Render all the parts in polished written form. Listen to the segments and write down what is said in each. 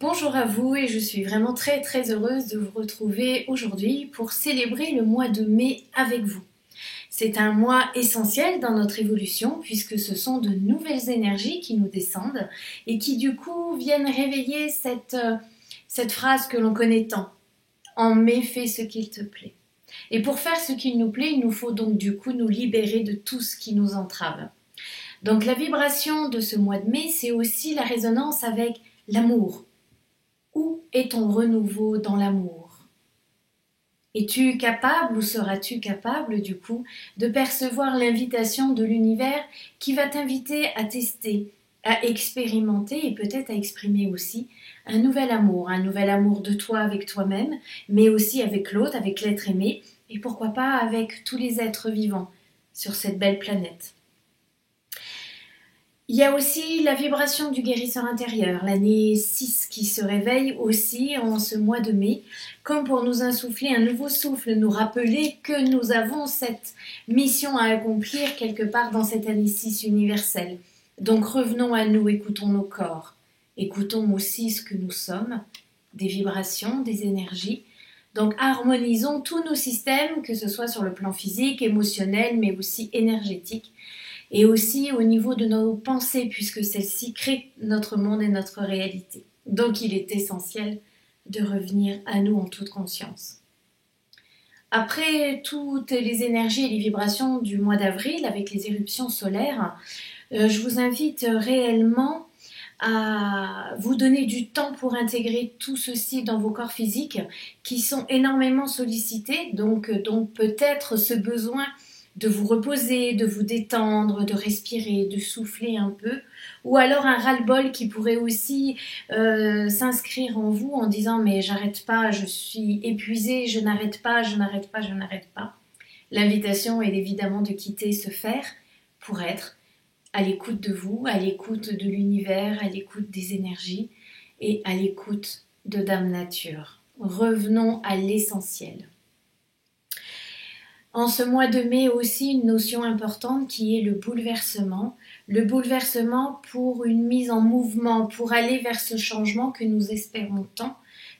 Bonjour à vous et je suis vraiment très heureuse de vous retrouver aujourd'hui pour célébrer le mois de mai avec vous. C'est un mois essentiel dans notre évolution puisque ce sont de nouvelles énergies qui nous descendent et qui du coup viennent réveiller cette phrase que l'on connaît tant. En mai, fais ce qu'il te plaît. Et pour faire ce qu'il nous plaît, il nous faut donc du coup nous libérer de tout ce qui nous entrave. Donc la vibration de ce mois de mai, c'est aussi la résonance avec l'amour. Où est ton renouveau dans l'amour? Es-tu capable ou seras-tu capable du coup de percevoir l'invitation de l'univers qui va t'inviter à tester, à expérimenter et peut-être à exprimer aussi un nouvel amour de toi avec toi-même, mais aussi avec l'autre, avec l'être aimé et pourquoi pas avec tous les êtres vivants sur cette belle planète. Il y a aussi la vibration du guérisseur intérieur, l'année 6 qui se réveille aussi en ce mois de mai, comme pour nous insuffler un nouveau souffle, nous rappeler que nous avons cette mission à accomplir quelque part dans cette année 6 universelle. Donc revenons à nous, écoutons nos corps, écoutons aussi ce que nous sommes, des vibrations, des énergies. Donc harmonisons tous nos systèmes, que ce soit sur le plan physique, émotionnel, mais aussi énergétique. Et aussi au niveau de nos pensées, puisque celles-ci créent notre monde et notre réalité. Donc il est essentiel de revenir à nous en toute conscience. Après toutes les énergies et les vibrations du mois d'avril, avec les éruptions solaires, je vous invite réellement à vous donner du temps pour intégrer tout ceci dans vos corps physiques qui sont énormément sollicités, donc peut-être ce besoin de vous reposer, de vous détendre, de respirer, de souffler un peu, ou alors un ras-le-bol qui pourrait aussi s'inscrire en vous en disant mais j'arrête pas, je suis épuisée, je n'arrête pas. L'invitation est évidemment de quitter ce faire pour être à l'écoute de vous, à l'écoute de l'univers, à l'écoute des énergies et à l'écoute de Dame Nature. Revenons à l'essentiel. En ce mois de mai aussi, une notion importante qui est le bouleversement. Le bouleversement pour une mise en mouvement, pour aller vers ce changement que nous espérons tant,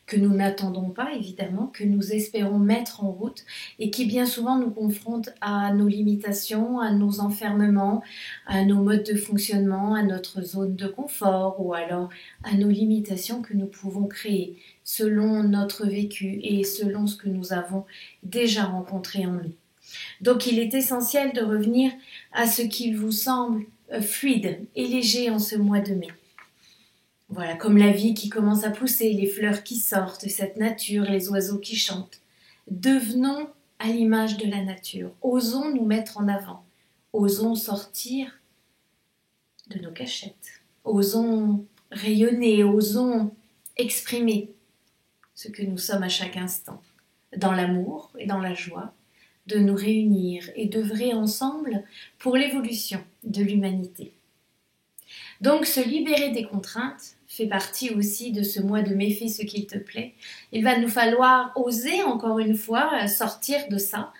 que nous n'attendons pas évidemment, que nous espérons mettre en route et qui bien souvent nous confronte à nos limitations, à nos enfermements, à nos modes de fonctionnement, à notre zone de confort ou alors à nos limitations que nous pouvons créer selon notre vécu et selon ce que nous avons déjà rencontré en nous. Donc il est essentiel de revenir à ce qu'il vous semble fluide et léger en ce mois de mai. Voilà, comme la vie qui commence à pousser, les fleurs qui sortent, cette nature, les oiseaux qui chantent. Devenons à l'image de la nature. Osons nous mettre en avant. Osons sortir de nos cachettes. Osons rayonner, osons exprimer ce que nous sommes à chaque instant, dans l'amour et dans la joie, de nous réunir et d'œuvrer ensemble pour l'évolution de l'humanité. Donc se libérer des contraintes fait partie aussi de ce mois de mai, fais ce qu'il te plaît. Il va nous falloir oser encore une fois sortir de ça,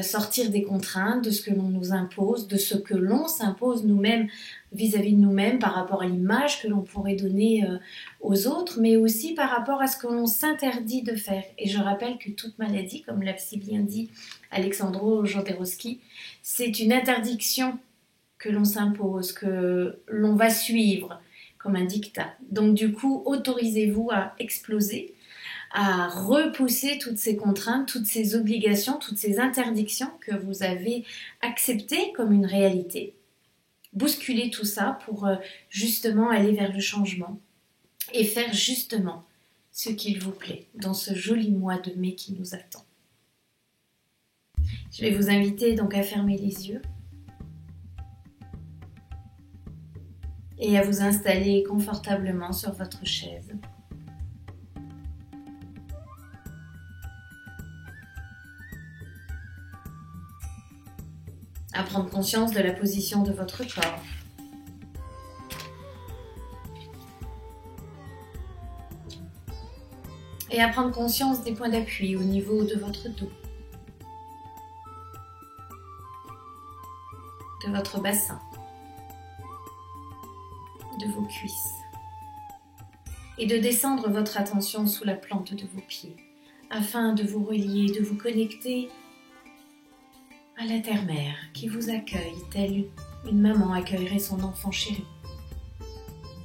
sortir des contraintes, de ce que l'on nous impose, de ce que l'on s'impose nous-mêmes vis-à-vis de nous-mêmes par rapport à l'image que l'on pourrait donner aux autres, mais aussi par rapport à ce que l'on s'interdit de faire. Et je rappelle que toute maladie, comme l'a si bien dit Alexandro Jodorowsky, c'est une interdiction que l'on s'impose, que l'on va suivre comme un diktat. Donc du coup, autorisez-vous à exploser, à repousser toutes ces contraintes, toutes ces obligations, toutes ces interdictions que vous avez acceptées comme une réalité. Bousculez tout ça pour justement aller vers le changement et faire justement ce qu'il vous plaît dans ce joli mois de mai qui nous attend. Je vais vous inviter donc à fermer les yeux et à vous installer confortablement sur votre chaise. À prendre conscience de la position de votre corps. Et à prendre conscience des points d'appui au niveau de votre dos, de votre bassin, de vos cuisses. et de descendre votre attention sous la plante de vos pieds, afin de vous relier, de vous connecter à la terre-mère qui vous accueille telle une maman accueillerait son enfant chéri.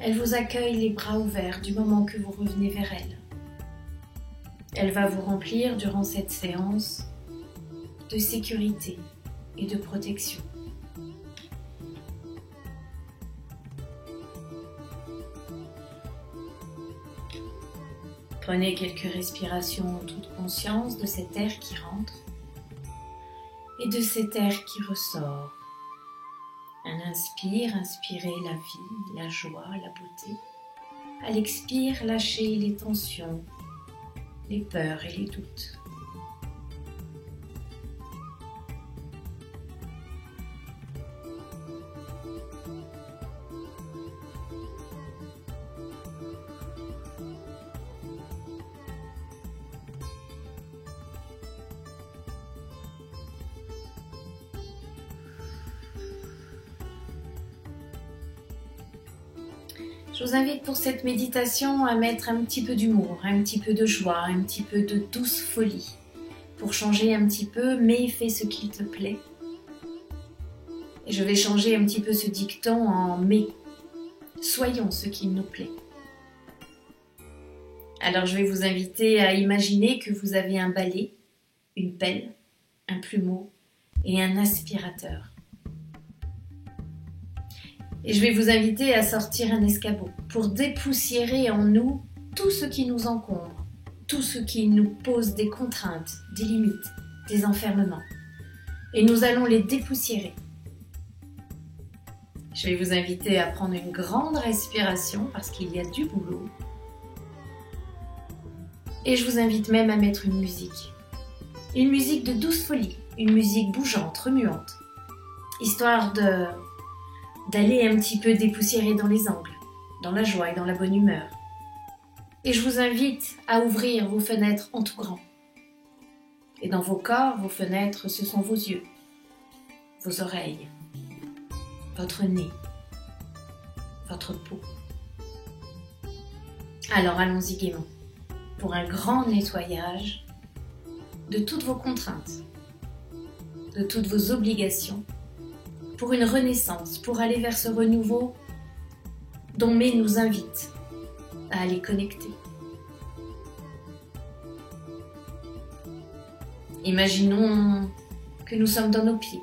Elle vous accueille les bras ouverts du moment que vous revenez vers elle. Elle va vous remplir durant cette séance de sécurité et de protection. Prenez quelques respirations en toute conscience de cet air qui rentre et de cet air qui ressort. Un inspire, inspirez la vie, la joie, la beauté. À l'expire, lâchez les tensions, les peurs et les doutes. Je vous invite pour cette méditation à mettre un petit peu d'humour, un petit peu de joie, un petit peu de douce folie. Pour changer un petit peu, mais fais ce qu'il te plaît. Et je vais changer un petit peu ce dicton en mais. Soyons ce qu'il nous plaît. Alors je vais vous inviter à imaginer que vous avez un balai, une pelle, un plumeau et un aspirateur. Et je vais vous inviter à sortir un escabeau pour dépoussiérer en nous tout ce qui nous encombre, tout ce qui nous pose des contraintes, des limites, des enfermements. Et nous allons les dépoussiérer. Je vais vous inviter à prendre une grande respiration parce qu'il y a du boulot. Et je vous invite même à mettre une musique. Une musique de douce folie, une musique bougeante, remuante, histoire d'aller un petit peu dépoussiérer dans les angles, dans la joie et dans la bonne humeur. Et je vous invite à ouvrir vos fenêtres en tout grand. Et dans vos corps, vos fenêtres, ce sont vos yeux, vos oreilles, votre nez, votre peau. Alors allons-y gaiement pour un grand nettoyage de toutes vos contraintes, de toutes vos obligations, pour une renaissance, pour aller vers ce renouveau dont Mai nous invite à aller connecter. Imaginons que nous sommes dans nos pieds,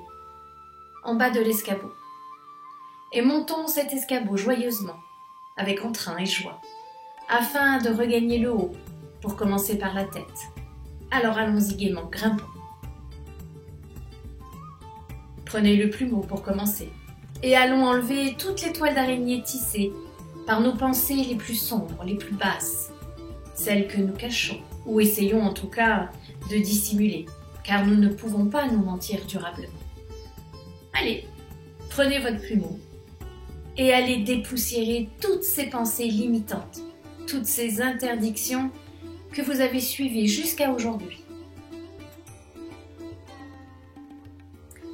en bas de l'escabeau, et montons cet escabeau joyeusement, avec entrain et joie, afin de regagner le haut, pour commencer par la tête. Alors allons-y gaiement, grimpons. Prenez le plumeau pour commencer, et allons enlever toutes les toiles d'araignée tissées par nos pensées les plus sombres, les plus basses, celles que nous cachons, ou essayons en tout cas de dissimuler, car nous ne pouvons pas nous mentir durablement. Allez, prenez votre plumeau et allez dépoussiérer toutes ces pensées limitantes, toutes ces interdictions que vous avez suivies jusqu'à aujourd'hui.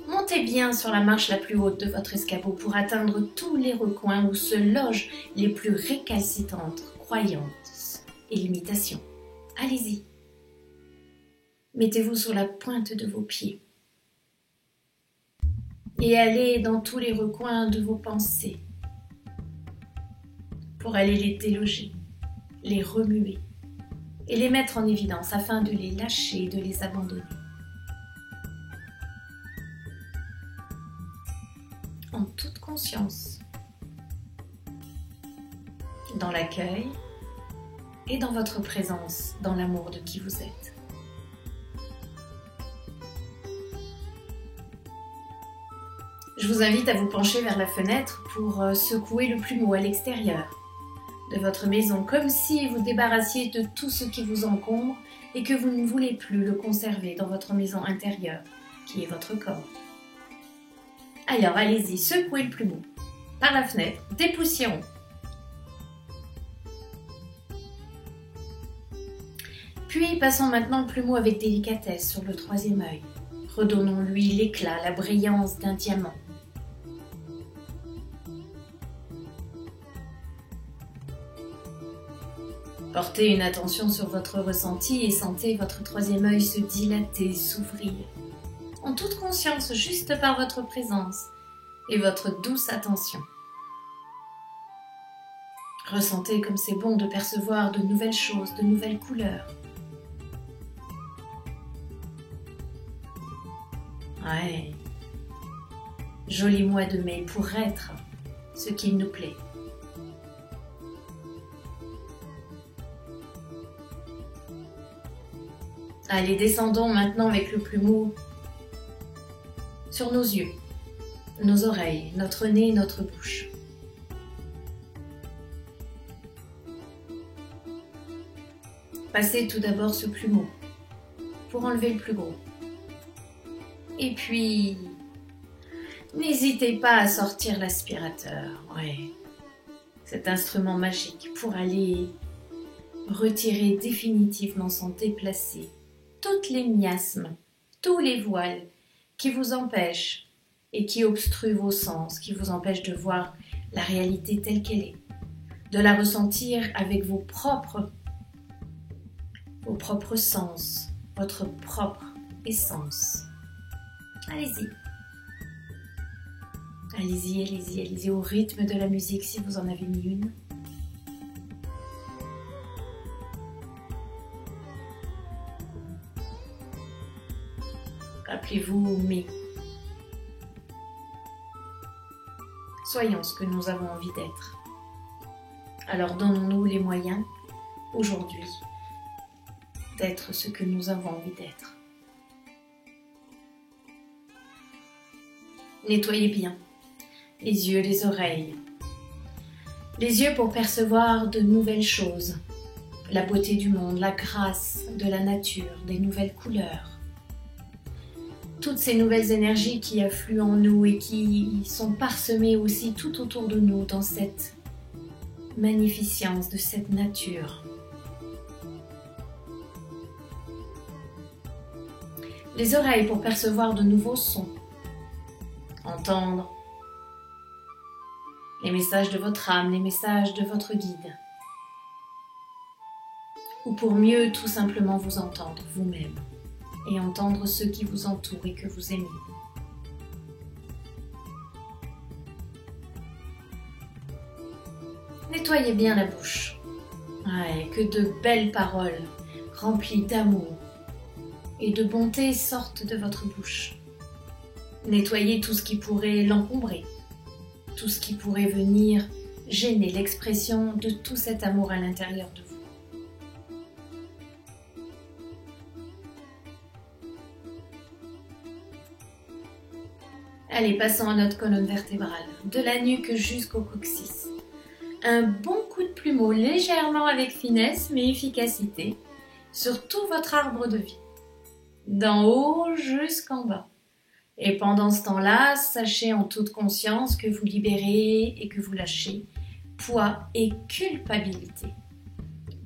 Montez bien sur la marche la plus haute de votre escabeau pour atteindre tous les recoins où se logent les plus récalcitrantes croyances et limitations. Allez-y. Mettez-vous sur la pointe de vos pieds et allez dans tous les recoins de vos pensées pour aller les déloger, les remuer et les mettre en évidence afin de les lâcher et de les abandonner. En toute conscience, dans l'accueil et dans votre présence, dans l'amour de qui vous êtes. Je vous invite à vous pencher vers la fenêtre pour secouer le plumeau à l'extérieur de votre maison, comme si vous débarrassiez de tout ce qui vous encombre et que vous ne voulez plus le conserver dans votre maison intérieure, qui est votre corps. Alors allez-y, secouez le plumeau par la fenêtre, dépoussiérons. Puis passons maintenant le plumeau avec délicatesse sur le troisième œil. Redonnons-lui l'éclat, la brillance d'un diamant. Portez une attention sur votre ressenti et sentez votre troisième œil se dilater, s'ouvrir. En toute conscience, juste par votre présence et votre douce attention. Ressentez comme c'est bon de percevoir de nouvelles choses, de nouvelles couleurs. Ouais. Joli mois de mai pour être ce qu'il nous plaît. Allez, descendons maintenant avec le plumeau sur nos yeux, nos oreilles, notre nez, notre bouche. Passez tout d'abord ce plumeau pour enlever le plus gros. Et puis, n'hésitez pas à sortir l'aspirateur, ouais. Cet instrument magique pour aller retirer définitivement sans déplacer toutes les miasmes, tous les voiles qui vous empêchent et qui obstruent vos sens, qui vous empêchent de voir la réalité telle qu'elle est, de la ressentir avec vos propres sens, votre propre essence. Allez-y. Allez-y, allez-y, allez-y au rythme de la musique si vous en avez mis une. Rappelez-vous, mais soyons ce que nous avons envie d'être. Alors donnons-nous les moyens, aujourd'hui, d'être ce que nous avons envie d'être. Nettoyez bien les yeux, les oreilles. Les yeux pour percevoir de nouvelles choses, la beauté du monde, la grâce de la nature, des nouvelles couleurs. Toutes ces nouvelles énergies qui affluent en nous et qui sont parsemées aussi tout autour de nous dans cette magnificence de cette nature. Les oreilles pour percevoir de nouveaux sons, entendre les messages de votre âme, les messages de votre guide, ou pour mieux tout simplement vous entendre vous-même et entendre ceux qui vous entourent et que vous aimez. Nettoyez bien la bouche, ouais, que de belles paroles remplies d'amour et de bonté sortent de votre bouche. Nettoyez tout ce qui pourrait l'encombrer, tout ce qui pourrait venir gêner l'expression de tout cet amour à l'intérieur de vous. Allez, passons à notre colonne vertébrale, de la nuque jusqu'au coccyx. Un bon coup de plumeau légèrement avec finesse mais efficacité sur tout votre arbre de vie, d'en haut jusqu'en bas. Et pendant ce temps-là, sachez en toute conscience que vous libérez et que vous lâchez poids et culpabilité.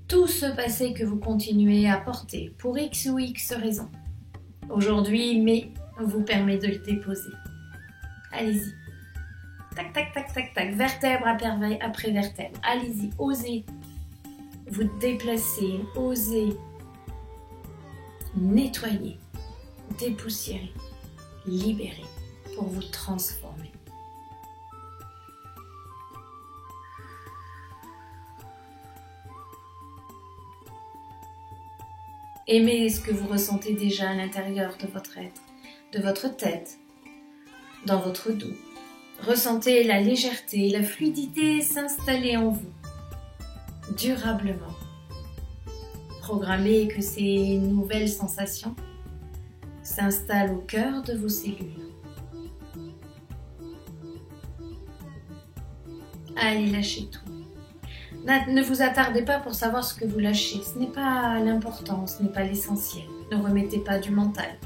Tout ce passé que vous continuez à porter pour X ou X raisons. Aujourd'hui, mais vous permet de le déposer. Allez-y. Tac, tac, tac, tac, tac. Vertèbre après vertèbre. Allez-y, osez vous déplacer, osez nettoyer, dépoussiérer, libérer pour vous transformer. Aimez ce que vous ressentez déjà à l'intérieur de votre être, de votre tête, dans votre dos. Ressentez la légèreté, la fluidité s'installer en vous, durablement. Programmez que ces nouvelles sensations s'installent au cœur de vos cellules. Allez, lâchez tout. Ne vous attardez pas pour savoir ce que vous lâchez. Ce n'est pas l'important, ce n'est pas l'essentiel. Ne remettez pas du mental.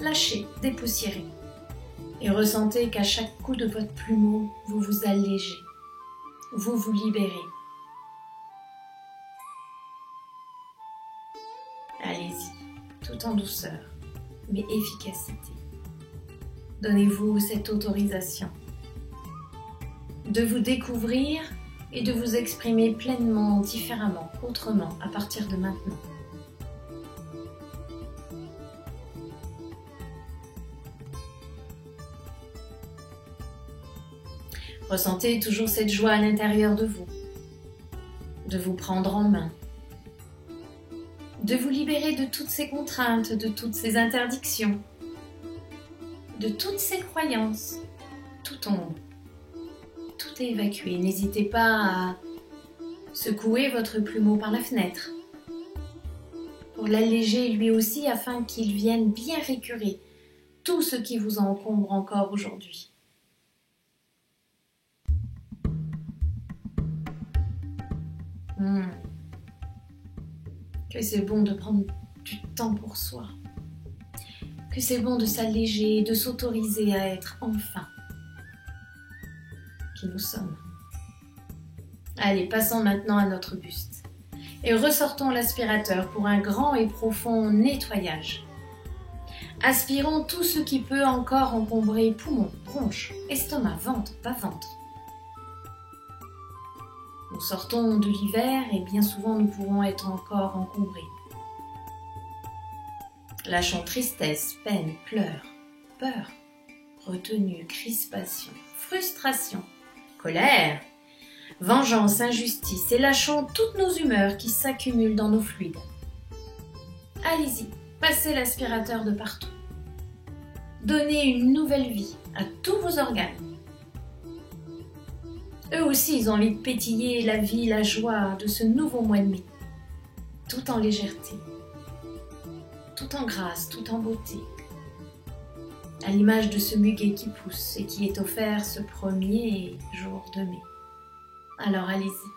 Lâchez, dépoussiérez. Et ressentez qu'à chaque coup de votre plumeau, vous vous allégez. Vous vous libérez. Allez-y, tout en douceur, mais efficacité. Donnez-vous cette autorisation de vous découvrir et de vous exprimer pleinement, différemment, autrement à partir de maintenant. Ressentez toujours cette joie à l'intérieur de vous prendre en main, de vous libérer de toutes ces contraintes, de toutes ces interdictions, de toutes ces croyances. Tout tombe, tout est évacué. N'hésitez pas à secouer votre plumeau par la fenêtre pour l'alléger lui aussi afin qu'il vienne bien récurer tout ce qui vous encombre encore aujourd'hui. Que c'est bon de prendre du temps pour soi. Que c'est bon de s'alléger, de s'autoriser à être enfin qui nous sommes. Allez, passons maintenant à notre buste. Et ressortons l'aspirateur pour un grand et profond nettoyage. Aspirons tout ce qui peut encore encombrer poumons, bronches, estomac, ventre, bas-ventre. Nous sortons de l'hiver et bien souvent nous pouvons être encore encombrés. Lâchons tristesse, peine, pleurs, peur, retenue, crispation, frustration, colère, vengeance, injustice et lâchons toutes nos humeurs qui s'accumulent dans nos fluides. Allez-y, passez l'aspirateur de partout. Donnez une nouvelle vie à tous vos organes. Eux aussi, ils ont envie de pétiller la vie, la joie de ce nouveau mois de mai, tout en légèreté, tout en grâce, tout en beauté, à l'image de ce muguet qui pousse et qui est offert ce premier jour de mai. Alors allez-y.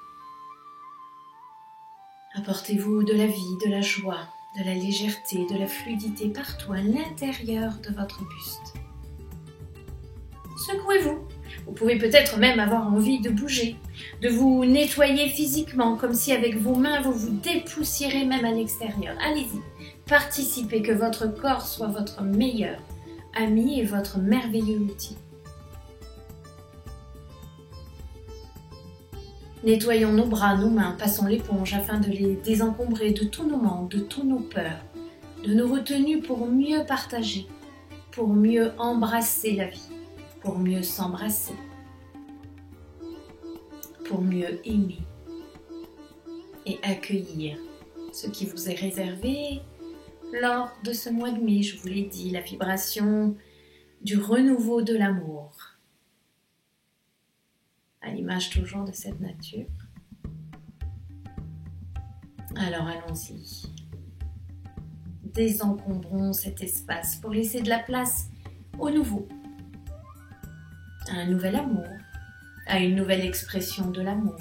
Apportez-vous de la vie, de la joie, de la légèreté, de la fluidité partout à l'intérieur de votre buste. Secouez-vous. Vous pouvez peut-être même avoir envie de bouger, de vous nettoyer physiquement, comme si avec vos mains vous vous dépoussiérez même à l'extérieur. Allez-y, participez, que votre corps soit votre meilleur ami et votre merveilleux outil. Nettoyons nos bras, nos mains, passons l'éponge afin de les désencombrer de tous nos manques, de tous nos peurs, de nos retenues pour mieux partager, pour mieux embrasser la vie, pour mieux s'embrasser, pour mieux aimer et accueillir ce qui vous est réservé lors de ce mois de mai. Je vous l'ai dit, la vibration du renouveau de l'amour, à l'image toujours de cette nature. Alors allons-y, désencombrons cet espace pour laisser de la place au nouveau, à un nouvel amour, à une nouvelle expression de l'amour,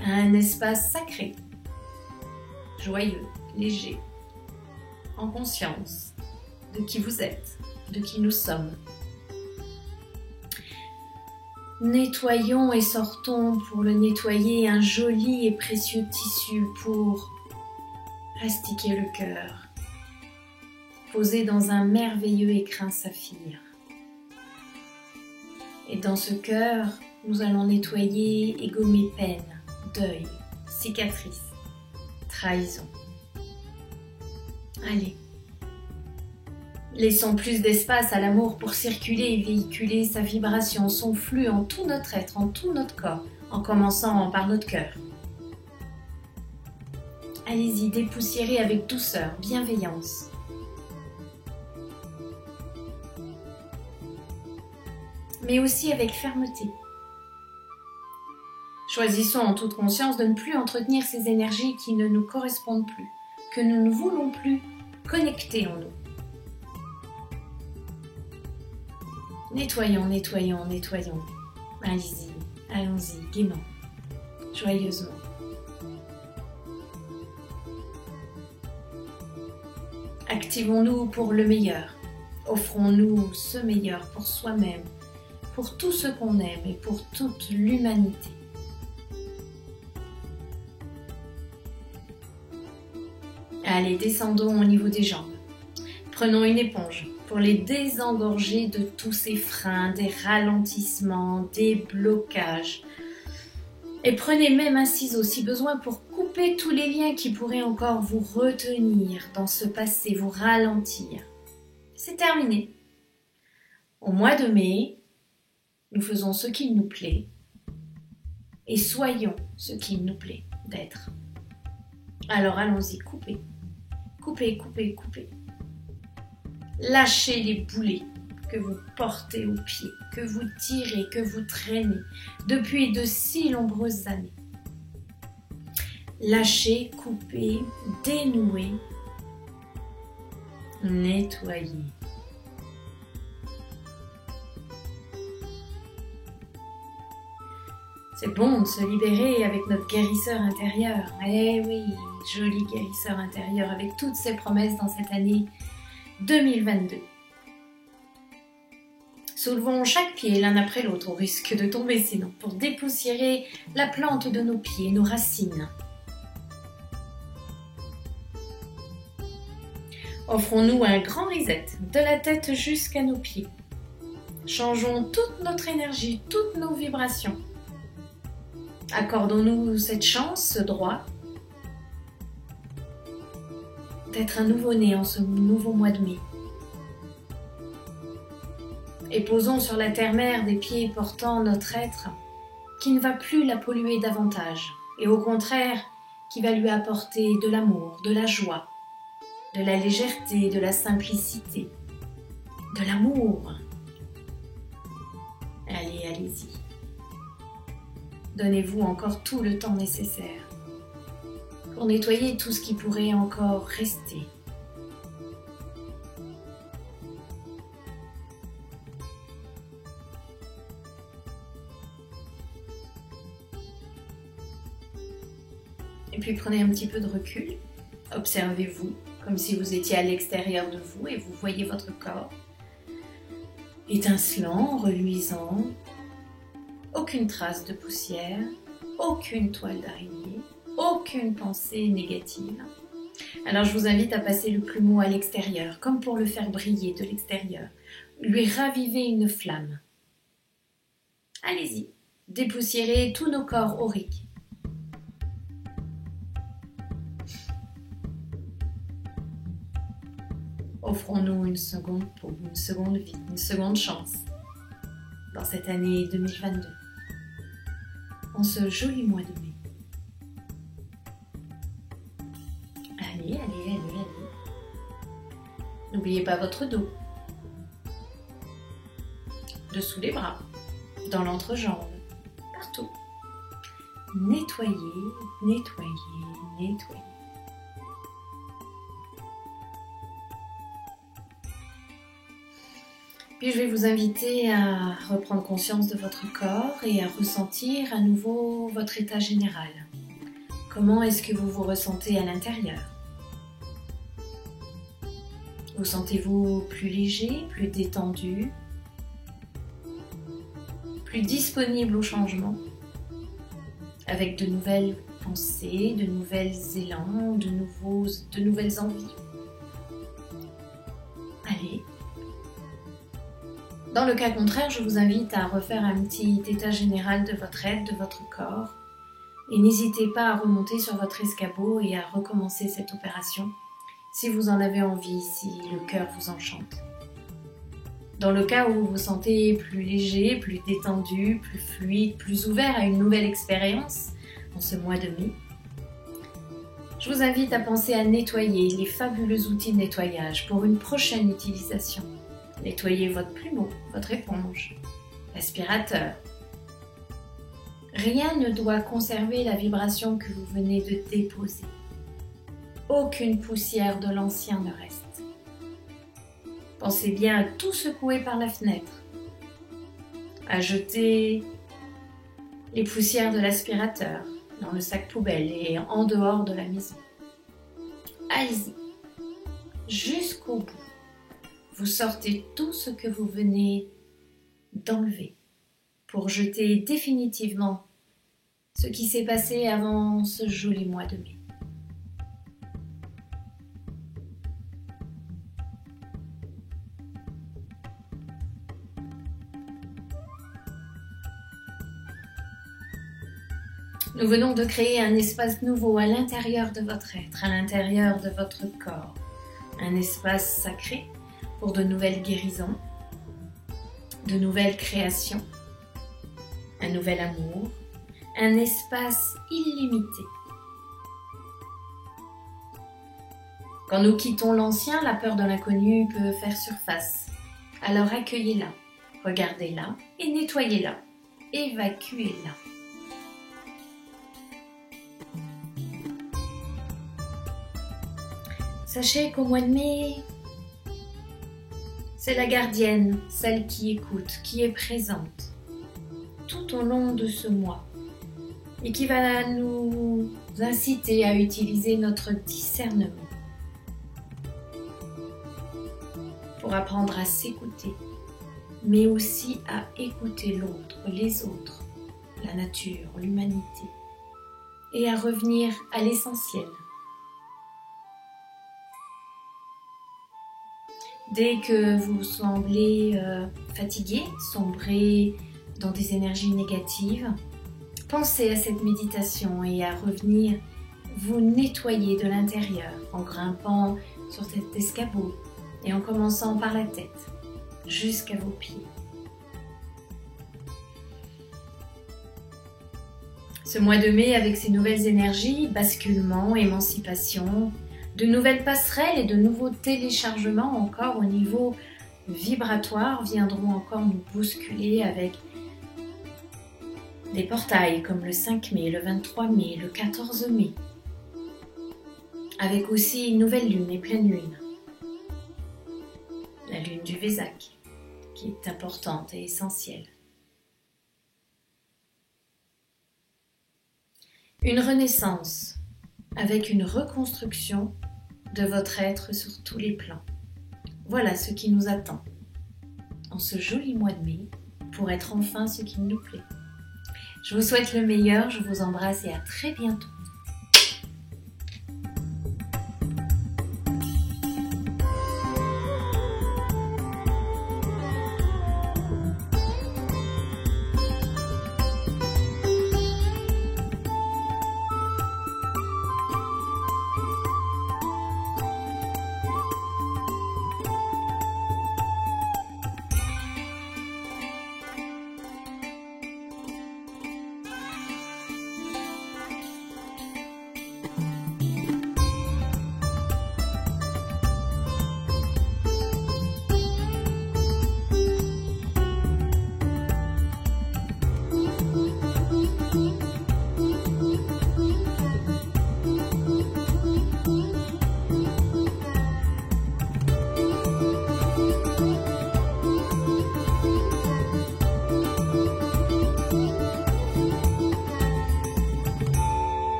à un espace sacré, joyeux, léger, en conscience de qui vous êtes, de qui nous sommes. Nettoyons et sortons pour le nettoyer un joli et précieux tissu pour astiquer le cœur, posé dans un merveilleux écrin saphir. Et dans ce cœur, nous allons nettoyer et gommer peine, deuil, cicatrices, trahison. Allez, laissons plus d'espace à l'amour pour circuler et véhiculer sa vibration, son flux en tout notre être, en tout notre corps, en commençant par notre cœur. Allez-y, dépoussiérez avec douceur, bienveillance. Mais aussi avec fermeté. Choisissons en toute conscience de ne plus entretenir ces énergies qui ne nous correspondent plus, que nous ne voulons plus connecter en nous. Nettoyons, nettoyons, nettoyons. Allez-y, allons-y, gaiement, joyeusement. Activons-nous pour le meilleur. Offrons-nous ce meilleur pour soi-même, pour tout ce qu'on aime et pour toute l'humanité. Allez, descendons au niveau des jambes. Prenons une éponge pour les désengorger de tous ces freins, des ralentissements, des blocages. Et prenez même un ciseau si besoin pour couper tous les liens qui pourraient encore vous retenir dans ce passé, vous ralentir. C'est terminé. Au mois de mai, nous faisons ce qu'il nous plaît et soyons ce qu'il nous plaît d'être. Alors allons-y, coupez, coupez, coupez, coupez. Lâchez les boulets que vous portez aux pieds, que vous tirez, que vous traînez depuis de si nombreuses années. Lâchez, coupez, dénouez, nettoyez. C'est bon de se libérer avec notre guérisseur intérieur. Eh oui, joli guérisseur intérieur avec toutes ses promesses dans cette année 2022. Soulevons chaque pied l'un après l'autre, au risque de tomber sinon, pour dépoussiérer la plante de nos pieds, nos racines. Offrons-nous un grand reset, de la tête jusqu'à nos pieds. Changeons toute notre énergie, toutes nos vibrations. Accordons-nous cette chance, ce droit, d'être un nouveau-né en ce nouveau mois de mai. Et posons sur la terre-mère des pieds portant notre être qui ne va plus la polluer davantage et au contraire qui va lui apporter de l'amour, de la joie, de la légèreté, de la simplicité, de l'amour. Allez, allez-y. Donnez-vous encore tout le temps nécessaire pour nettoyer tout ce qui pourrait encore rester. Et puis prenez un petit peu de recul, observez-vous comme si vous étiez à l'extérieur de vous et vous voyez votre corps étincelant, reluisant, aucune trace de poussière, aucune toile d'araignée, aucune pensée négative. Alors je vous invite à passer le plumeau à l'extérieur, comme pour le faire briller de l'extérieur, lui raviver une flamme. Allez-y, dépoussiérez tous nos corps auriques. Offrons-nous une seconde peau, une seconde vie, une seconde chance dans cette année 2022, en ce joli mois de mai. Allez, allez, allez, allez. N'oubliez pas votre dos, dessous les bras, dans l'entrejambe, partout. Nettoyez, nettoyez, nettoyez. Puis je vais vous inviter à reprendre conscience de votre corps et à ressentir à nouveau votre état général. Comment est-ce que vous vous ressentez à l'intérieur? Vous sentez-vous plus léger, plus détendu, plus disponible au changement, avec de nouvelles pensées, de nouvelles élans, de nouvelles envies? Allez. Dans le cas contraire, je vous invite à refaire un petit état général de votre être, de votre corps. Et n'hésitez pas à remonter sur votre escabeau et à recommencer cette opération si vous en avez envie, si le cœur vous enchante. Dans le cas où vous vous sentez plus léger, plus détendu, plus fluide, plus ouvert à une nouvelle expérience en ce mois de mai, je vous invite à penser à nettoyer les fabuleux outils de nettoyage pour une prochaine utilisation. Nettoyez votre plumeau, votre éponge, l'aspirateur. Rien ne doit conserver la vibration que vous venez de déposer. Aucune poussière de l'ancien ne reste. Pensez bien à tout secouer par la fenêtre, à jeter les poussières de l'aspirateur dans le sac poubelle et en dehors de la maison. Allez-y, jusqu'au bout. Vous sortez tout ce que vous venez d'enlever pour jeter définitivement ce qui s'est passé avant ce joli mois de mai. Nous venons de créer un espace nouveau à l'intérieur de votre être, à l'intérieur de votre corps. Un espace sacré pour de nouvelles guérisons, de nouvelles créations, un nouvel amour, un espace illimité. Quand nous quittons l'ancien, la peur de l'inconnu peut faire surface. Alors accueillez-la, regardez-la et nettoyez-la, évacuez-la. Sachez qu'au mois de mai, c'est la gardienne, celle qui écoute, qui est présente tout au long de ce mois et qui va nous inciter à utiliser notre discernement pour apprendre à s'écouter, mais aussi à écouter l'autre, les autres, la nature, l'humanité, et à revenir à l'essentiel. Dès que vous semblez fatigué, sombré dans des énergies négatives, pensez à cette méditation et à revenir vous nettoyer de l'intérieur en grimpant sur cet escabeau et en commençant par la tête jusqu'à vos pieds. Ce mois de mai, avec ses nouvelles énergies, basculement, émancipation, de nouvelles passerelles et de nouveaux téléchargements encore au niveau vibratoire viendront encore nous bousculer avec des portails comme le 5 mai, le 23 mai, le 14 mai, avec aussi une nouvelle lune et pleine lune, la lune du Vésac, qui est importante et essentielle. Une renaissance avec une reconstruction de votre être sur tous les plans. Voilà ce qui nous attend en ce joli mois de mai pour être enfin ce qui nous plaît. Je vous souhaite le meilleur, je vous embrasse et à très bientôt.